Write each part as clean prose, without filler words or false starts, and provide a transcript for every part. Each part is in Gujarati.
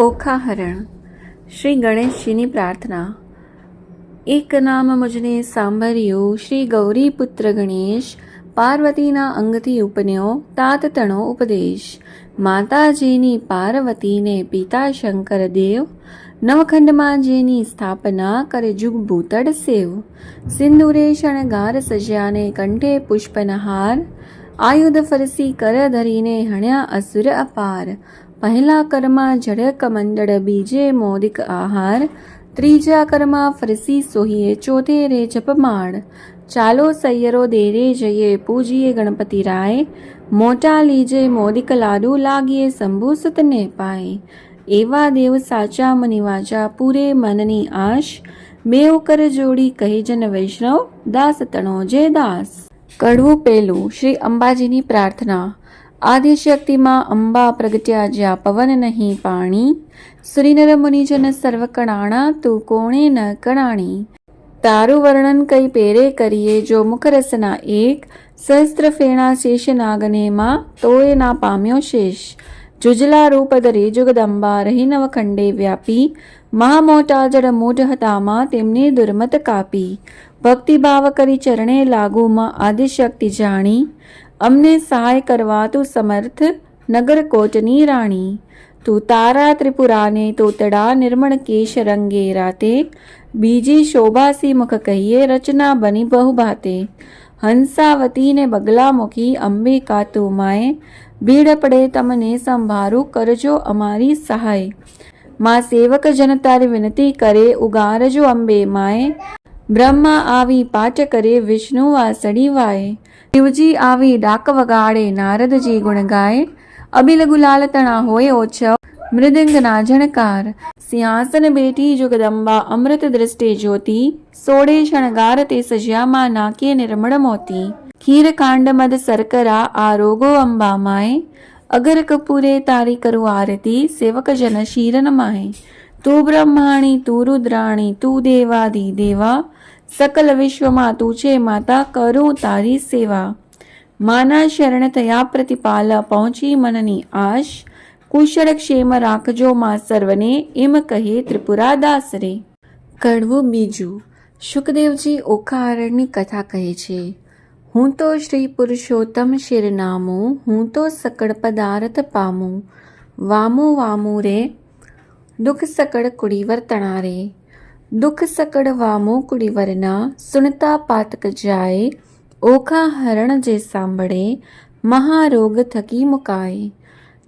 ઓખાહરણ. શ્રી ગણેશજીની પ્રાર્થના. એક નામ મુજને સાંભળ્યું, શ્રી ગૌરીપુત્ર ગણેશ, પાર્વતીના અંગથી ઉપન્યો તાત તણો ઉપદેશ. માતાજીની પાર્વતીને પિતા શંકર દેવ, નવખંડમાં જેની સ્થાપના કરે જુગ ભૂતળ સેવ. સિંદૂરે શણગાર સજ્યાને કંઠે પુષ્પનહાર, આયુધ ફરસી કર ધરીને હણ્યા અસુર અપાર. પહેલા કરમાં જડક મંડળ, બીજે મોદિક આહાર, ત્રીજા કરમાં ફરસી સોહીએ, ચોથે રે જપમાળ. ચાલો સૈયરો દેરે જઈએ, પૂજીએ ગણપતિ રાય, મોટા લીજે મોદિક લાડુ, લાગીએ શંભુ સુતને પાય. એવા દેવ સાચા મુનિવાચા, પૂરે મનની આશ, બેઉ કર જોડી કહે જન વૈષ્ણવ, દાસ તણો જે દાસ. કડવું પહેલું. શ્રી અંબાજીની પ્રાર્થના. આદિશક્તિમાં અંબા પ્રગટ્યા, જ્યાં પવન નહીં પાણી, સુરીનર મુનિજન સર્વ કણાણા, તું કોણે ન કણાણી. તારું વર્ણન કઈ પેરે કરીએ, જો મુખરસના એક, સહસ્ત્ર ફેણા શેષ નાગને માં, તોય ના પામ્યો શેષ. જુજલા રૂપ ધરી જુગદંબા, રહી નવખંડે વ્યાપી, મહામોટા જડ મૂઢ હતામાં, તેમને દુર્મત કાપી. ભક્તિભાવ કરી ચરણે લાગુમાં, આદિશક્તિ જાણી, અમને સહાય કરવા તું સમર્થ, નગર કોટની રાણી. તું તારા ત્રિપુરાને તોતડા, નિર્મળ કેશ રંગે રાતે, બીજી શોભાસી મુખ કહીએ, રચના બની બહુ ભાતે. હંસાવતીને બગલા મુખી, અંબિકા તું માએ, ભીડ પડે તમને સંભારું, કરજો અમારી સહાય. માં સેવક જન તારી વિનતી કરે, ઉગારજો અંબે માએ. બ્રહ્મા આવી પાઠ કરે, વિષ્ણુ વાસળી વાય. શિવજી આવી ડાક વગાડે, નારદજી ગુણ ગાય. અબિલ ગુલાલ તણા હોય ઓછવ, મૃદંગના ઝણકાર. સિંહાસન બેઠી જુગદંબા, અમૃત દૃષ્ટિ જ્યોતિ, સોળે શણગાર તે સજ્યામાં, નાકે નિર્મળ મોતી. ખીરકાંડ મદ શર્કરા, આરોગો અંબા માય, અગર કપૂરે તારી કરું આરતી, સેવક જન શીરન માય. તું બ્રહ્માણી, તું રુદ્રાણી, તું દેવાદી દેવા, સકલ વિશ્વમાં તું છે માતા, કરું તારી સેવા. માના શરણ થયા પ્રતિપાલ, પહોંચી મનની આશ, કુશળ ક્ષેમ રાખજો માં સર્વને, એમ કહે ત્રિપુરા દાસ રે. કડવું બીજું. શુકદેવજી ઓખાહરણની કથા કહે છે. હું તો શ્રી પુરુષોત્તમ શિરનામું, હું તો સકળ પદાર્થ પામું. વામું વામું રે, દુઃખ સકળ કુડીવર તણારે. દુઃખ સકળ વામો કુડીવરના, સુનતા પાતક જાય. ઓખાહરણ જે સાંભળે, મહારોગ થકી મુકાય.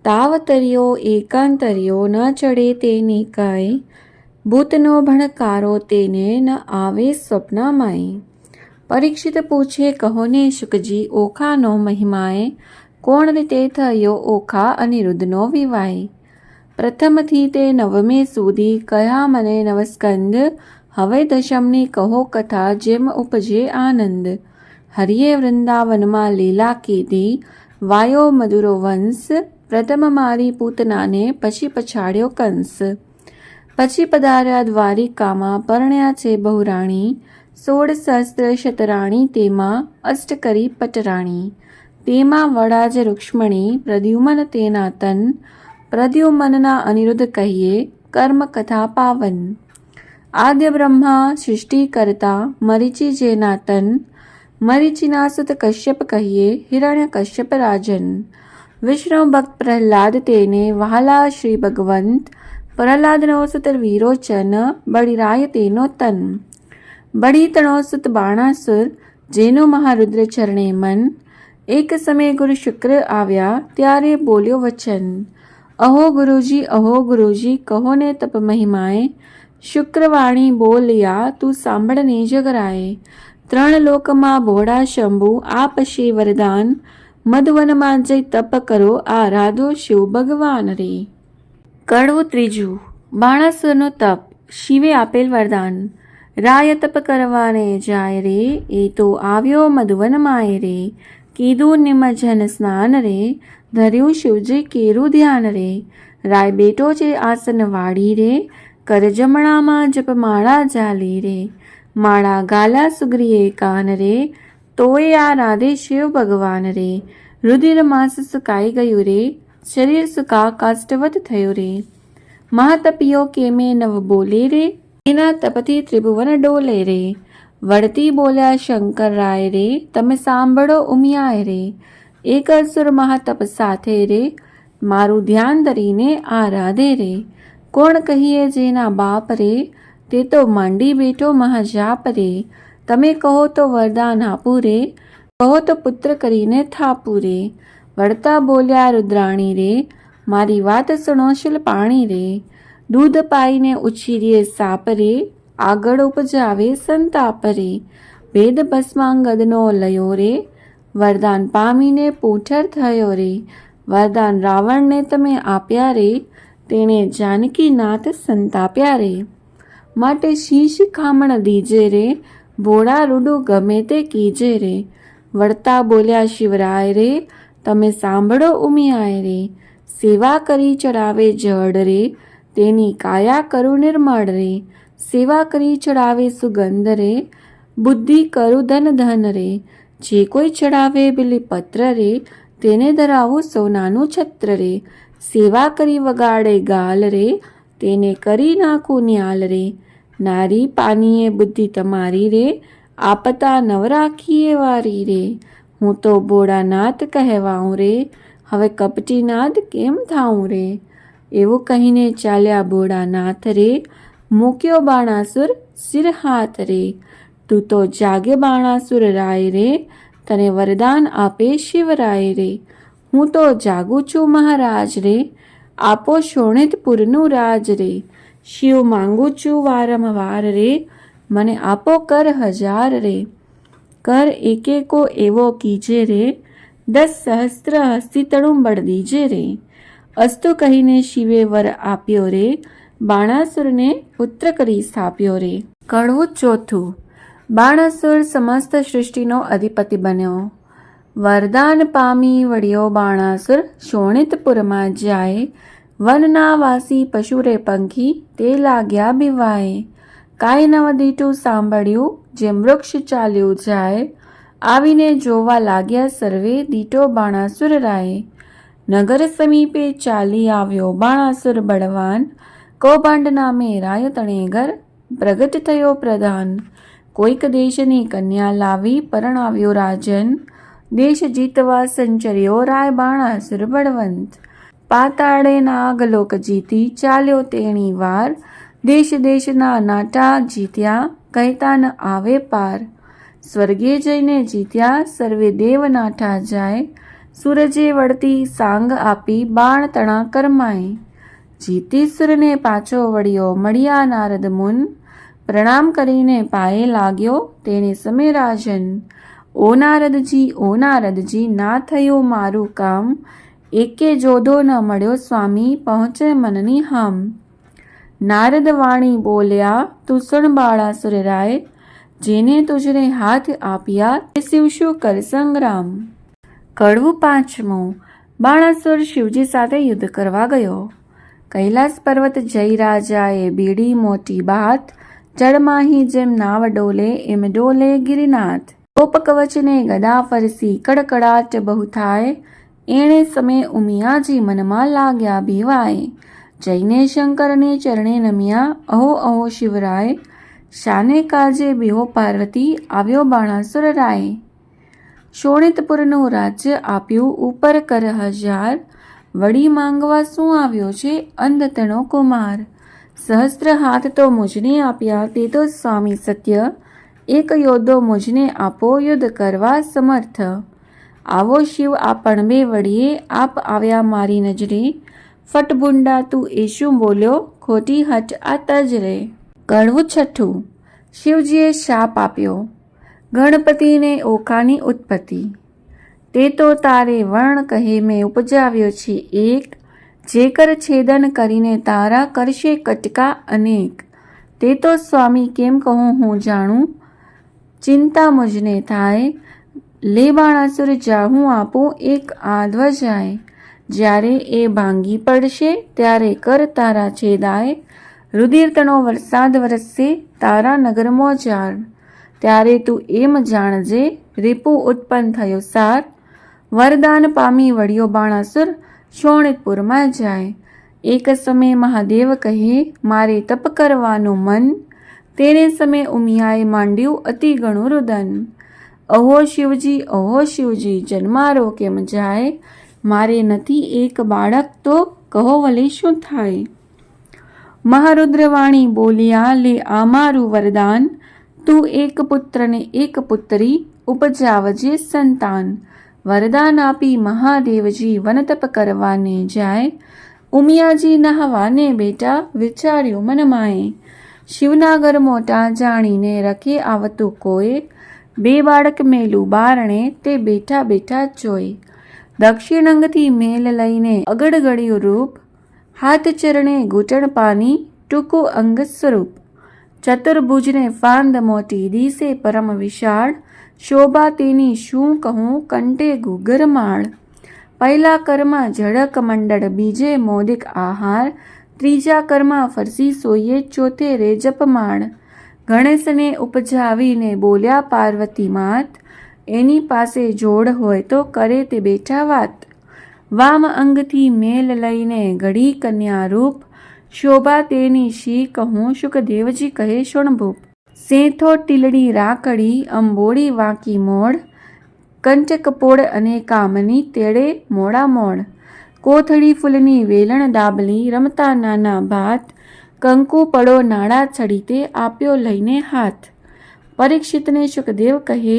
તાવતર્યો એકાંતર્યો, ન ચડે તે નિકાય. ભૂતનો ભણકારો તેને, ન આવે સ્વપ્નામાય. પરીક્ષિત પૂછે કહોને શુકજી, ઓખાનો મહિમાએ, કોણ રીતે થયો ઓખા અનિરુદ્ધનો વિવાય. પ્રથમથી તે નવમે સુધી કયા મને નવસ્કંદ, હવે દશમની કહો કથા, જેમ ઉપજે આનંદ. હરિએ વૃંદાવનમાં લીલા કીધી, વાયો મધુરો વંશ. પ્રથમ મારી પૂતનાને, પછી પછાડ્યો કંસ. પછી પધાર્યા દ્વારિકામાં, પરણ્યા છે બહુરાણી. 16 સહસ્ત્ર શતરાણી, તેમાં અષ્ટ કરી પટરાણી. તેમાં વડાજ રૂક્ષ્મણી, પ્રદ્યુમન તેના તન. પ્રદ્યુમનના અનિરુદ્ધ કહીએ, કર્મ કથા પાવન. આદ્ય બ્રહ્મા સૃષ્ટિ કરતા, મરીચી જેના તન. મરીચીના સુત કશ્યપ કહીએ, હિરણ્ય કશ્યપ રાજન. વિષ્ણુ ભક્ત પ્રહલાદ તેને, વહાલા શ્રી ભગવંત. પ્રહલાદનો સુત વિરોચન, બળીરાય તેનો તન. બળી તણો સુત બાણાસુર, જેનું મહારુદ્ર ચરણે મન. એક સમયે ગુરુ શુક્ર આવ્યા, ત્યારે બોલ્યો વચન. અહો ગુરુજી, કહો ને તપ મહિમાએ. શુક્રવાણી બોલ્યા, તું સાંભળને જગરાય. 3 લોકમાં ભોળા શંભુ, આપશે વરદાન. મધવનમાં જઈ તપ કરો, આરાધો શિવ ભગવાન રે. કડવું ત્રીજું. બાણાસુરનો તપ. શિવે આપેલ વરદાન. રાય તપ કરવાને જાય રે, એ તો આવ્યો મધુવનમાં રે. કીધું નિમજન સ્નાન રે, ધર્યું શિવજી કેરું ધ્યાન રે. રાય બેટો છે આસન વાળી રે, કર જમણામાં જપમાળા જાલી રે. માળા ગાલા સુગ્રીએ કાન રે, તોય આ રાધે શિવ ભગવાન રે. રુધિર માસ સુકાઈ ગયું રે, શરીર સુકા કાષ્ટવત થયું રે. મહાતપિયો કેમે નવ બોલે રે, એના તપથી ત્રિભુવન ડોલે રે. વળતી બોલ્યા શંકર રાય રે, તમે સાંભળો ઉમિયાય રે. એક અસુર મહાતપ સાથે રે, મારું ધ્યાન ધરીને આરાધે રે. કોણ કહીએ જેના બાપ રે, તે તો માંડી બેઠો મહાજાપ રે. તમે કહો તો વરદાન આપું રે, કહો તો પુત્ર કરીને થાપું રે. વળતા બોલ્યા રુદ્રાણી રે, મારી વાત સુણો શૂલપાણી રે. દૂધ પાઈને ઉછીરીએ સાપ રે, આગળ ઉપજાવે સંતાપ રે. ભેદ ભસ્માંગદનો લયો રે, વરદાન પામીને પૂંઠર થયો રે. વરદાન રાવણને તમે આપ્યા રે, તેણે જાનકીનાથ સંતાપ્યા રે. માટે શીશ ખામણ દીજે રે, ભોળા રૂડું ગમે તે કીજે રે. વળતા બોલ્યા શિવરાય રે, તમે સાંભળો ઉમિયાય રે. સેવા કરી ચડાવે જડ રે, તેની કાયા કરું નિર્મળ રે. સેવા કરી ચડાવે સુગંધ રે, બુદ્ધિ કરું ધન ધન રે. જે કોઈ ચડાવે બિલીપત્ર રે, તેને ધરાવું સોનાનું છત્ર રે. સેવા કરી વગાડે ગાલ રે, તેને કરી નાખું ન્યાલ રે. નારી પાનીએ બુદ્ધિ તમારી રે, આપતા નવ રાખીએ વારી રે. હું તો ભોળાનાથ કહેવાઉં રે, હવે કપટીનાથ કેમ થાઉં રે. એવું કહીને ચાલ્યા ભોળાનાથ રે, મૂક્યો બાણાસુર સિર હાથ રે. તું તો જાગે બાણાસુર રાય રે, તને વરદાન આપે શિવરાય રે. હું તો જાગું છું મહારાજ રે, આપો શોણિતપુરનું રાજ રે. શિવ માંગુ છું વારંવાર રે, મને આપો કર હજાર રે. કર એકેકો એવો કીજે રે, 10 સહસ્ત્ર હસ્તી બળ દીજે રે. અસ્તુ કહીને શિવે વર આપ્યો રે, બાણાસુરને પુત્ર કરી સ્થાપ્યો રે. કડવું ચોથું. બાણાસુર સમસ્ત સૃષ્ટિનો અધિપતિ બન્યો. વરદાન પામી વળ્યો બાણાસુર, શોણિતપુરમાં જાય. વનના વાસી પશુરે પંખી, તે લાગ્યા બીવાય. કાંઈ નવ દીઠું સાંભળ્યું, જેમ વૃક્ષ ચાલ્યું જાય. આવીને જોવા લાગ્યા સર્વે, દીઠો બાણાસુર રાય. નગર સમીપે ચાલી આવ્યો બાણાસુર બળવાન. કૌભાંડ નામે રાય તણેગર, પ્રગટ થયો પ્રધાન. કોઈક દેશની કન્યા લાવી પરણાવ્યો રાજન. દેશ જીતવા સંચર્યો રાય બાણાસુર બળવંત. પાતાળે નાગલોક જીતી, ચાલ્યો તેણી વાર. દેશ દેશના નાટા જીત્યા, કહેતા ન આવે પાર. સ્વર્ગે જઈને જીત્યા, સર્વે દેવ નાઠા જાય. સૂરજે વળતી સાંગ આપી, બાણ તણા કરમાય. જીતી સુરને પાછો વળ્યો, મળ્યા નારદ મુન. પ્રણામ કરીને પાયે લાગ્યો, તેને સમે રાજન. ઓ નારદજી, ના થયું મારું કામ. એકે જોધો ન મળ્યો સ્વામી, પહોંચે મનની હામ. નારદ વાણી બોલ્યા, તું સુણ બાણાસુર રાય. જેને તુજને હાથ આપ્યા, તે શિવ શું કર સંગ્રામ. કડવું પાંચમું. બાણાસુર શિવજી સાથે યુદ્ધ કરવા ગયો. કૈલાસ પર્વત જઈ રાજાએ બીડી મોટી બાત. જળમાહી જેમ નાવ ડોલે, એમ ડોલે ગિરિનાથ. ગોપ કવચને ગદા ફરસી, કડકડાટ બહુ થાય. એણે સમે ઉમિયાજી મનમાં લાગ્યા બીવાય. જઈને શંકરને ચરણે નમ્યા, અહો અહો શિવરાય. શાને કાજે બેહો પાર્વતી, આવ્યો બાણાસુર રાય. શોણિતપુરનું રાજ્ય આપ્યું, ઉપર કર હજાર. વળી માંગવા શું આવ્યો છે, અંધતણો કુમાર. સહસ્ત્ર હાથ તો મુજને આપ્યા, તે તો સ્વામી સત્ય. એક યોદ્ધો મુજને આપો, યુદ્ધ કરવા સમર્થ. આવો શિવ આપણ બે વળીએ, આપ આવ્યા મારી નજરે. ફટબુંડા તું એ શું બોલ્યો, ખોટી હટ આ તજ રે. કડવું છઠ્ઠું. શિવજીએ શાપ આપ્યો. ગણપતિને ઓખાની ઉત્પત્તિ. તે તો તારે વર્ણ કહે મેં ઉપજાવ્યો છે એક. જે કર છેદન કરીને તારા કરશે કટકા અનેક. તે તો સ્વામી કેમ કહું હું જાણું, ચિંતા મુજને થાય. લે બાણાસુર જાહું આપું એક આધ્વ જાય. જ્યારે એ ભાંગી પડશે, ત્યારે કર તારા છેદાય. રુધિરતણો વરસાદ વરસશે, તારા નગરમાં જાળ. ત્યારે તું એમ જાણજે, રીપુ ઉત્પન્ન થયો સાર. વરદાન પામી વળ્યો બાણાસુર, શોણિતપુરમાં જાય. એક સમય મહાદેવ કહે મારે તપ કરવાનું મન, તેને સમય ઉમિયાએ માંડ્યું અતિ ઘણું રુદન. અહો શિવજી જન્મારો કેમ જાય, મારે નથી એક બાળક તો કહો વળી શું થાય. મહારુદ્રવાણી બોલ્યા લે આ મારું વરદાન, તું એક પુત્ર ને એક પુત્રી ઉપજાવજે સંતાન. વરદાન આપી મહાદેવજી વનતપ કરવાને જાય, ઉમિયાજી નહાવાને બેટા વિચાર્યું મનમાએ. શિવનાગર મોટા જાણીને રખે આવતું કોઈ, બે બાળક મેલું બારણે તે બેઠા બેઠા જોઈ. દક્ષિણ અંગથી મેલ લઈને અગડ ગળ્યું રૂપ, હાથ ચરણે ઘૂંટણ પાની ટૂંકું અંગ સ્વરૂપ. ચતુર્ભુજને ફાંદ મોટી દિશે પરમ વિશાળ, શોભા તેની શું કહું કંટે ગુગરમાળ. પહેલા કરમાં ઝડક મંડળ, બીજે મોદિક આહાર, ત્રીજા કરમાં ફરસી સોઈએ, ચોથે રે જપમાળ. ગણેશને ઉપજાવીને બોલ્યા પાર્વતી માત, એની પાસે જોડ હોય તો કરે તે બેઠા વાત. વામ અંગથી મેલ લઈને ઘડી કન્યા રૂપ, શોભા તેની શી કહું શુકદેવજી કહે શોણભૂપ. સેંથો ટીલડી રાખડી, અંબોડી વાંકી મોડ, કંચકપોળ અને કામની તેડે મોડા મોડ. કોથળી ફૂલની વેલણ દાબલી, રમતા નાના ભાત, કંકુ પડો નાળા છડીતે આપ્યો લઈને હાથ. પરીક્ષિતને શુકદેવ કહે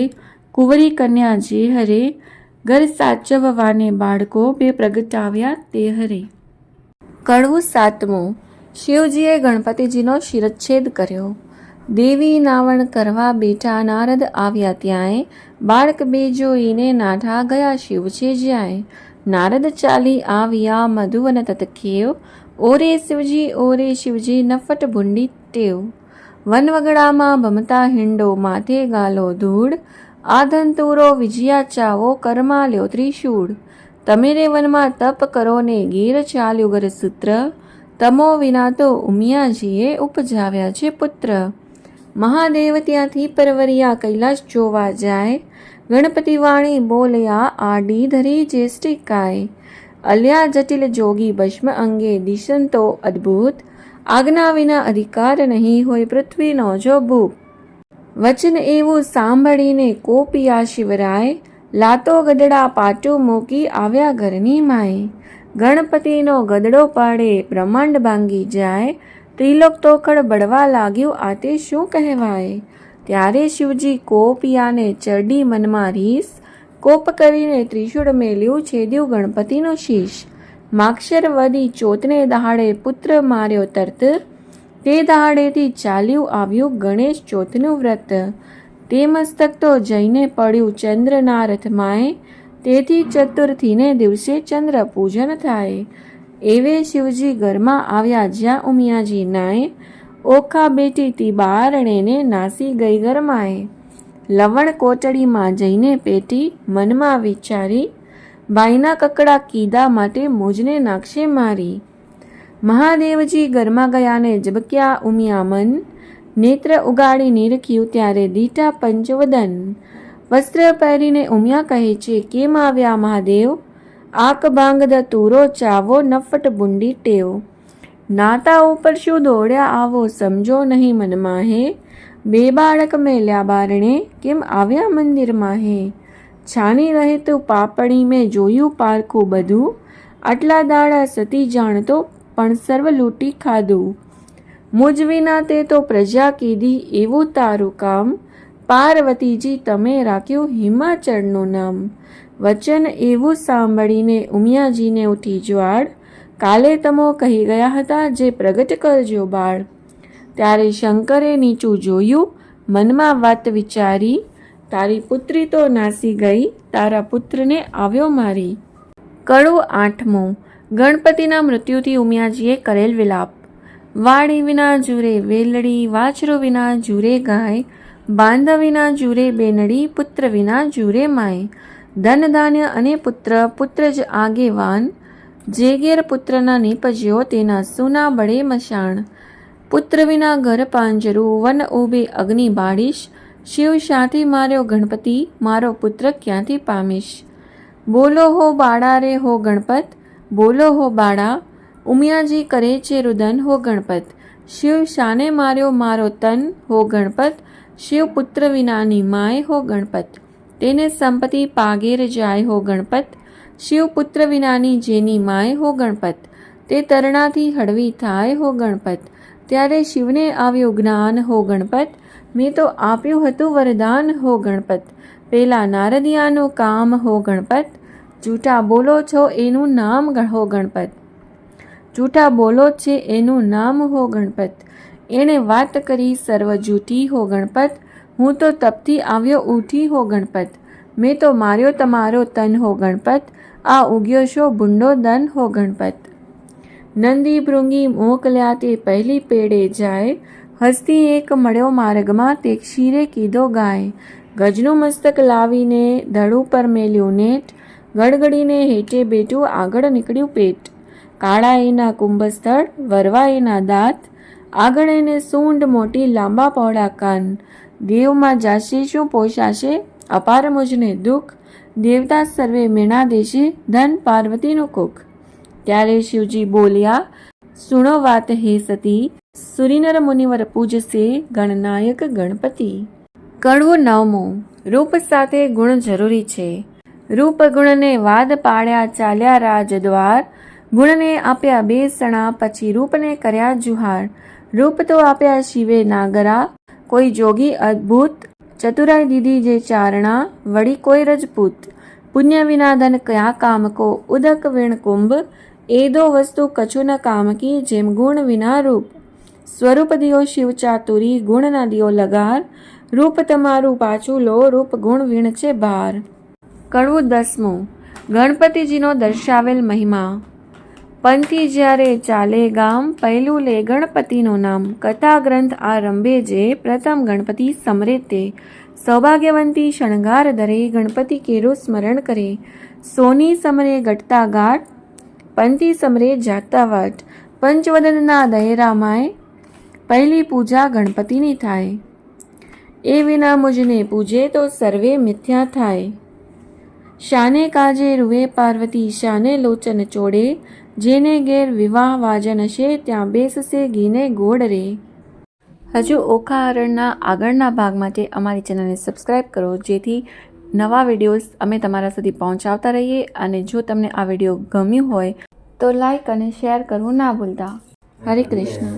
કુંવરી કન્યા જે હરે, ઘર સાચવવાને બાળકો બે પ્રગટાવ્યા તે હરે. કડવું સાતમું. શિવજીએ ગણપતિજીનો શિરચ્છેદ કર્યો. દેવી નાવણ કરવા બેઠા નારદ આવ્યા ત્યાંય, બાળક બે જોઈને નાઠા ગયા શિવ છે જ્યાંય. નારદ ચાલી આવ્યા મધુવન તતખેવ, ઓરે શિવજી નફટ ભૂંડી ટેવ. વનવગડામાં ભમતા હિંડો, માથે ગાલો ધૂળ, આધંતુરો વિજયા ચાવો, કરમાં લ્યો ત્રિશૂળ. તમે રે વનમાં તપ કરો ને ગીર ચાલ્યું ગરસૂત્ર, તમો વિના તો ઉમિયાજીએ ઉપજાવ્યા છે પુત્ર. મહાદેવ ત્યાંથી પરવરિયા કૈલાશ જોવા જાય, ગણપતિ વાણી બોલ્યા આડી ધરી જેષ્ટિકાય. અલ્યા જટિલ જોગી ભસ્મ અંગે દિશંતો અદ્ભુત, આજ્ઞા વિના અધિકાર નહીં હોય પૃથ્વીનો જો ભૂપ. વચન એવું સાંભળીને કોપિયા શિવરાય, લાતો ગદડા પાટું મૂકી આવ્યા ઘરની માય. ગણપતિનો ગદડો પાડે બ્રહ્માંડ ભાંગી જાય, ત્રિલોક તો ખળબળવા લાગ્યું આ તે શું કહેવાય. ત્યારે શિવજી કોપિયાને ચરડી મનમાં રીસ, કોપ કરીને ત્રિશૂળ મેલ્યું છેદ્યું ગણપતિનો શીશ. માક્ષર વદી ચોથને દહાડે પુત્ર માર્યો તરત, તે દહાડેથી ચાલ્યું આવ્યું ગણેશ ચોથનું વ્રત. તે મસ્તક તો જઈને પડ્યું ચંદ્રના રથમાય, તેથી ચતુર્થીને દિવસે ચંદ્ર પૂજન થાય. એવે શિવજી ઘરમાં આવ્યા જ્યાં ઉમિયાજી નાય, ઓખા બેટી તી બારણેને નાસી ગઈ ગરમાય. લવણ કોટડીમાં જઈને પેટી મનમાં વિચારી, બાઈના કકડા કીધા માટે મુજને નાખશે મારી. મહાદેવજી ઘરમાં ગયાને જબક્યા ઉમિયા મન, નેત્ર ઉગાડી નિરખ્યું ત્યારે દીઠા પંચવદન. વસ્ત્ર પહેરીને ઉમિયા કહે છે કેમ આવ્યા મહાદેવ, આક ભાંગદ તુરો ચાવો નફટ બુંડી ટેવ. નાતા ઉપર શું દોડ્યા આવો સમજો નહીં મનમાં હે, બે બાળક મેલ્યા બારણે કેમ આવ્યા મંદિરમાં હે. છાની રહે તો પાપડી મેં જોયું પારખું બધું, આટલા દાડા સતી જાણતો પણ સર્વ લૂંટી ખાધું. મુજ વિના તે તો પ્રજા કીધી એવું તારું કામ, પાર્વતીજી તમે રાખ્યું હિમાચળનું નામ. વચન એવું સાંભળીને ઉમિયાજીને ઉઠી જ્વાળ, કાલે તમો કહી ગયા હતા જે પ્રગટ કરજો બાળ. ત્યારે શંકરે નીચું જોયું મનમાં વાત વિચારી, તારી પુત્રી તો નાસી ગઈ તારા પુત્રને આવ્યો મારી. કડવું આઠમું. ગણપતિના મૃત્યુથી ઉમિયાજીએ કરેલ વિલાપ. વાડી વિના જુરે વેલડી, વાછરો વિના જુરે ગાય, બાંધ વિના જુરે બેનડી, પુત્ર વિના જુરે માય. ધન ધાન્ય અને પુત્ર, પુત્ર જ આગેવાન, જે ઘેર પુત્રના નીપજ્યો તેના સુના બળે મશાણ. પુત્ર વિના ઘર પાંજરું, વન ઊભે અગ્નિ બાળીશ, શિવ શાથી માર્યો ગણપતિ, મારો પુત્ર ક્યાંથી પામીશ. બોલો હો બાળા રે હો ગણપત, બોલો હો બાળા, ઉમિયાજી કરે છે રુદન હો ગણપત, શિવ શાને માર્યો મારો તન હો ગણપત, શિવ પુત્ર વિનાની માય હો ગણપત, તેને સંપત્તિ પાગેર જાય હો ગણપત, શિવ પુત્ર વિનાની જેની માય હો ગણપત, તે તરણાથી હળવી થાય હો ગણપત, ત્યારે શિવને આવ્યું જ્ઞાન હો ગણપત, મેં તો આપ્યું હતું વરદાન હો ગણપત, પેલા નારદિયાનું કામ હો ગણપત, જૂઠા બોલો છો એનું નામ હો ગણપત, જૂઠા બોલો છે એનું નામ હો ગણપત, એણે વાત કરી સર્વ જૂઠી હો ગણપત, હું તો તપથી આવ્યો ઉઠી હો ગણપત, મેં તો માર્યો તમારો તન હો ગણપત, આ ઉગ્યો શો ભૂંડો દન હો ગણપત. નંદી ભૃંગી મોકલ્યા તે પહેલી પેડે જાય, હસ્તી એક મળ્યો માર્ગમાં તે ક્ષીરે કીધો ગાય, ગજનું મસ્તક લાવીને ધડ ઉપર મેલ્યું નેટ, ગડગડીને હેઠે બેઠું આગળ નીકળ્યું પેટ, કાળા એના કુંભસ્થળ વરવા એના દાંત, આગળ એને સૂંઢ મોટી લાંબા પહોળા કાન, દેવમાં જાશે શું પોષાશે અપાર મુજને દુઃખ, દેવતા સર્વે મેણા દેશે ધન પાર્વતીનું કુખ. ત્યારે શિવજી બોલ્યા સુણો વાત હે સતી, સુરીનર મુનિવર પૂજશે ગણનાયક ગણપતિ. કડવું નવમું. રૂપ સાથે ગુણ જરૂરી છે. રૂપ ગુણને વાદ પાડ્યા ચાલ્યા રાજદ્વાર, ગુણને આપ્યા બે સણા પછી રૂપને કર્યા જુહાર, રૂપ તો આપ્યા શિવે નાગરા, કોઈ જોગી અદ્ભુત, ચતુરાઈ દીધી જે ચારણા વળી કોઈ રજપૂત, પુણ્ય વિના ધન કયા કામ કો ઉદક વીણ કુંભ, એદો વસ્તુ કછું ન કામ કી જેમ ગુણ વિના રૂપ, સ્વરૂપ દિયો શિવ ચાતુરી ગુણ ના દિયો લગાર, રૂપ તમારું પાછું લો રૂપ ગુણ વીણ છે બાર. કડવું દસમું. ગણપતિજીનો દર્શાવેલ મહિમા. પંથી જ્યારે ચાલે ગામ પહેલું લે ગણપતિનું નામ, કથા ગ્રંથ આરંભે જે પ્રથમ ગણપતિ સમરે તે, સૌભાગ્યવંતી શણગાર ધરે ગણપતિ કેરું સ્મરણ કરે, સોની સમરે ઘટતા ગાઢ પંથી સમરે જાગતા વાટ, પંચવદનના દહેરામાય પહેલી પૂજા ગણપતિની થાય, એ વિના મુજને પૂજે તો સર્વે મિથ્યા થાય, શાને કાજે રૂવે પાર્વતી શાને લોચન ચોડે, જેને ઘેર વિવાહ વાજન છે ત્યાં બેસશે ઘીને ગોળ રે. હજુ ઓખા હરણના આગળના ભાગ માટે અમારી ચેનલને સબસ્ક્રાઈબ કરો, જેથી નવા વિડીયોઝ અમે તમારા સુધી પહોંચાડતા રહીએ. અને જો તમને આ વિડીયો ગમ્યું હોય તો લાઈક અને શેર કરવું ના ભૂલતા. હરે કૃષ્ણ.